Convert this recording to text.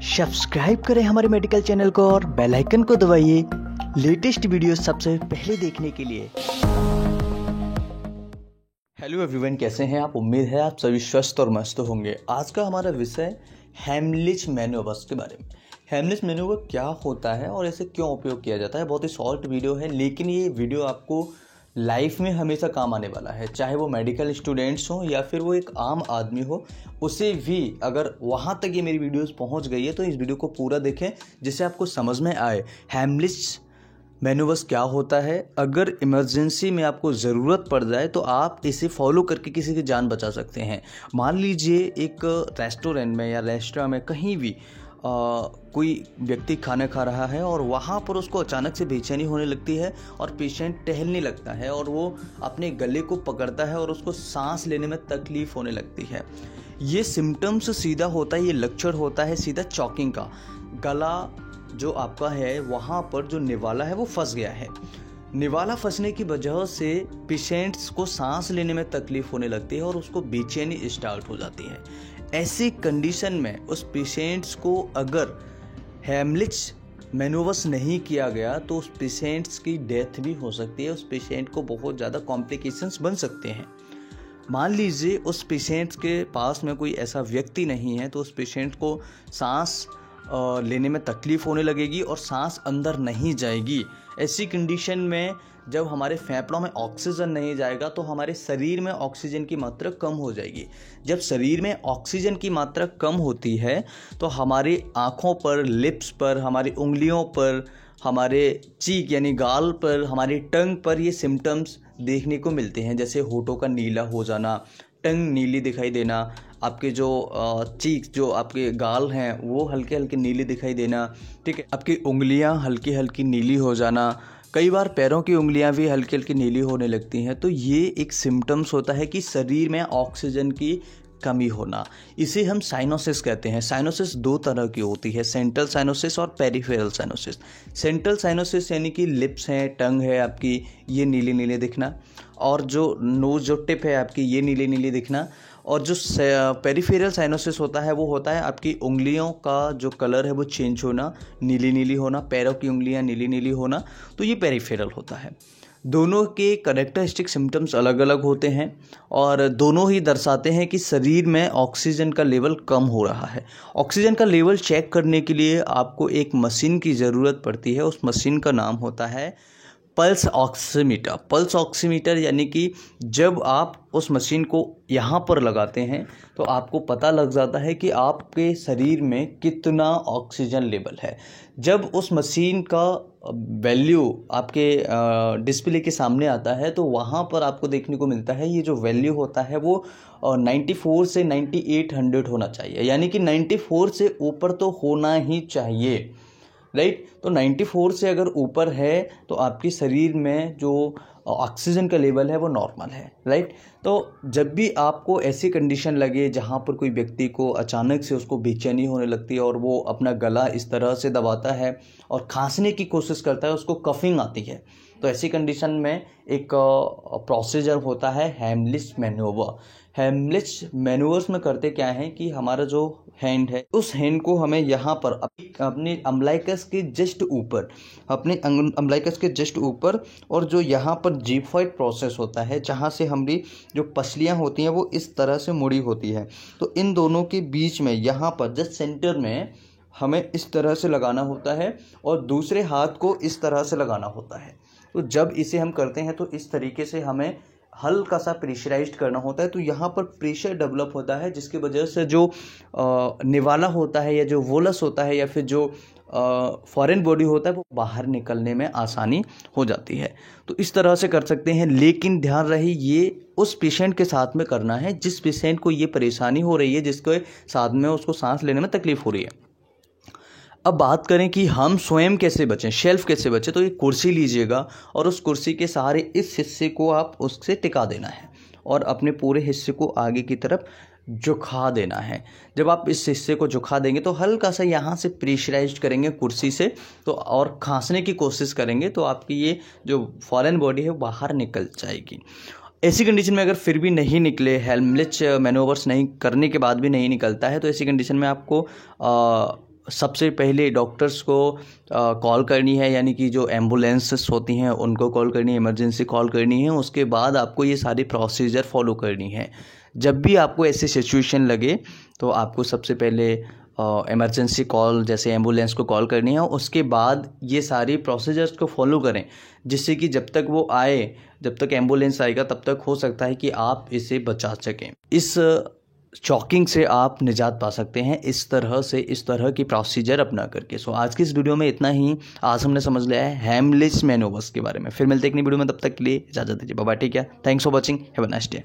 Subscribe करें हमारे medical channel को और बेल आइकन को दबाइए लेटेस्ट वीडियो सबसे पहले देखने के लिए। हेलो एवरीवन, कैसे हैं आप? उम्मीद है आप सभी स्वस्थ और मस्त होंगे। आज का हमारा विषय हेमलिच मैन्योवर्स के बारे में। हेमलिच मैन्योवर क्या होता है और इसे क्यों उपयोग किया जाता है। बहुत ही शॉर्ट वीडियो है, लेकिन ये वीडियो आपको लाइफ में हमेशा काम आने वाला है। चाहे वो मेडिकल स्टूडेंट्स हो या फिर वो एक आम आदमी हो, उसे भी अगर वहाँ तक ये मेरी वीडियोस पहुँच गई है तो इस वीडियो को पूरा देखें, जिससे आपको समझ में आए हेमलिच मैन्योवर्स क्या होता है। अगर इमरजेंसी में आपको ज़रूरत पड़ जाए तो आप इसे फॉलो करके किसी की जान बचा सकते हैं। मान लीजिए एक रेस्टोरेंट में या रेस्टोरेंट में कहीं भी कोई व्यक्ति खाना खा रहा है और वहाँ पर उसको अचानक से बेचैनी होने लगती है और पेशेंट टहलने लगता है और वो अपने गले को पकड़ता है और उसको सांस लेने में तकलीफ़ होने लगती है। ये सिम्टम्स सीधा होता है, ये लक्षण होता है सीधा चॉकिंग का। गला जो आपका है वहाँ पर जो निवाला है वो फंस गया है। निवाला फंसने की वजह से पेशेंट्स को सांस लेने में तकलीफ होने लगती है और उसको बेचैनी स्टार्ट हो जाती है। ऐसी कंडीशन में उस पेशेंट्स को अगर हेमलिच मैन्योवर्स नहीं किया गया तो उस पेशेंट्स की डेथ भी हो सकती है। उस पेशेंट को बहुत ज़्यादा कॉम्प्लिकेशंस बन सकते हैं। मान लीजिए उस पेशेंट्स के पास में कोई ऐसा व्यक्ति नहीं है तो उस पेशेंट को सांस लेने में तकलीफ़ होने लगेगी और सांस अंदर नहीं जाएगी। ऐसी कंडीशन में जब हमारे फेफड़ों में ऑक्सीजन नहीं जाएगा तो हमारे शरीर में ऑक्सीजन की मात्रा कम हो जाएगी। जब शरीर में ऑक्सीजन की मात्रा कम होती है तो हमारी आँखों पर, लिप्स पर, हमारी उंगलियों पर, हमारे चीक यानी गाल पर, हमारी टंग पर ये सिम्टम्स देखने को मिलते हैं। जैसे होठों का नीला हो जाना, टंग नीली दिखाई देना, आपके जो चीक जो आपके गाल हैं वो हल्के हल्के नीले दिखाई देना, ठीक है, आपकी उंगलियां हल्की हल्की नीली हो जाना, कई बार पैरों की उंगलियां भी हल्की हल्की नीली होने लगती हैं। तो ये एक सिम्टम्स होता है कि शरीर में ऑक्सीजन की कमी होना। इसे हम साइनोसिस कहते हैं। साइनोसिस दो तरह की होती है, सेंट्रल साइनोसिस और पेरिफेरल साइनोसिस। सेंट्रल साइनोसिस यानी कि लिप्स हैं, टंग है आपकी, ये नीले नीले दिखना, और जो नोज जो टिप है आपकी ये नीले नीले दिखना। और जो पेरिफेरल साइनोसिस होता है वो होता है आपकी उंगलियों का जो कलर है वो चेंज होना, नीली नीली होना, पैरों की उंगलियां नीली नीली होना, तो ये पेरिफेरल होता है। दोनों के कैरेक्टरिस्टिक सिम्टम्स अलग अलग होते हैं और दोनों ही दर्शाते हैं कि शरीर में ऑक्सीजन का लेवल कम हो रहा है। ऑक्सीजन का लेवल चेक करने के लिए आपको एक मशीन की ज़रूरत पड़ती है। उस मशीन का नाम होता है पल्स ऑक्सीमीटर। पल्स ऑक्सीमीटर यानी कि जब आप उस मशीन को यहाँ पर लगाते हैं तो आपको पता लग जाता है कि आपके शरीर में कितना ऑक्सीजन लेवल है। जब उस मशीन का वैल्यू आपके डिस्प्ले के सामने आता है तो वहाँ पर आपको देखने को मिलता है ये जो वैल्यू होता है वो 94 से 9800 होना चाहिए, यानी कि 94 से ऊपर तो होना ही चाहिए, राइट। तो 94 से अगर ऊपर है तो आपके शरीर में जो ऑक्सीजन का लेवल है वो नॉर्मल है, राइट। तो जब भी आपको ऐसी कंडीशन लगे जहाँ पर कोई व्यक्ति को अचानक से उसको बेचैनी होने लगती है और वो अपना गला इस तरह से दबाता है और खांसने की कोशिश करता है, उसको कफिंग आती है, तो ऐसी कंडीशन में एक प्रोसीजर होता है हेमलिच मैन्योवर। हेमलिच मैन्योवर्स में करते क्या है कि हमारा जो हैंड है उस हैंड को हमें यहाँ पर अपने अम्बलाइकस के जस्ट ऊपर, अपने अम्बलाइकस के जस्ट ऊपर, और जो यहाँ पर जिफॉइड प्रोसेस होता है जहाँ से हमारी जो पसलियाँ होती हैं वो इस तरह से मुड़ी होती है, तो इन दोनों के बीच में यहाँ पर जस्ट सेंटर में हमें इस तरह से लगाना होता है और दूसरे हाथ को इस तरह से लगाना होता है। तो जब इसे हम करते हैं तो इस तरीके से हमें हल्का सा प्रेशराइज्ड करना होता है, तो यहाँ पर प्रेशर डेवलप होता है जिसकी वजह से जो निवाला होता है या जो वोलस होता है या फिर जो फॉरेन बॉडी होता है वो बाहर निकलने में आसानी हो जाती है। तो इस तरह से कर सकते हैं, लेकिन ध्यान रहे ये उस पेशेंट के साथ में करना है जिस पेशेंट को ये परेशानी हो रही है, जिसके साथ में उसको सांस लेने में तकलीफ हो रही है। अब बात करें कि हम स्वयं कैसे बचें, सेल्फ कैसे बचें, तो एक कुर्सी लीजिएगा और उस कुर्सी के सहारे इस हिस्से को आप उससे टिका देना है और अपने पूरे हिस्से को आगे की तरफ झुका देना है। जब आप इस हिस्से को झुका देंगे तो हल्का सा यहाँ से प्रेशराइज्ड करेंगे कुर्सी से, तो और खांसने की कोशिश करेंगे तो आपकी ये जो फॉरेन बॉडी है बाहर निकल जाएगी। ऐसी कंडीशन में अगर फिर भी नहीं निकले, हेमलिच मैनोवर्स नहीं करने के बाद भी नहीं निकलता है, तो ऐसी कंडीशन में आपको सबसे पहले डॉक्टर्स को कॉल करनी है, यानी कि जो एम्बुलेंसेस होती हैं उनको कॉल करनी है, इमरजेंसी कॉल करनी है। उसके बाद आपको ये सारी प्रोसीजर फॉलो करनी है। जब भी आपको ऐसी सिचुएशन लगे तो आपको सबसे पहले इमरजेंसी कॉल जैसे एम्बुलेंस को कॉल करनी है, उसके बाद ये सारी प्रोसीजर्स को फॉलो करें, जिससे कि जब तक वो आए, जब तक एम्बुलेंस आएगा तब तक हो सकता है कि आप इसे बचा सकें। इस शॉकिंग से आप निजात पा सकते हैं इस तरह की प्रोसीजर अपना करके। सो आज की इस वीडियो में इतना ही। आज हमने समझ लिया है हेमलिच मैनोवर्स के बारे में। फिर मिलते हैं एक नई वीडियो में, तब तक के लिए इजाज़त दीजिए, बाय बाय, ठीक है। Thanks for watching, have a nice day.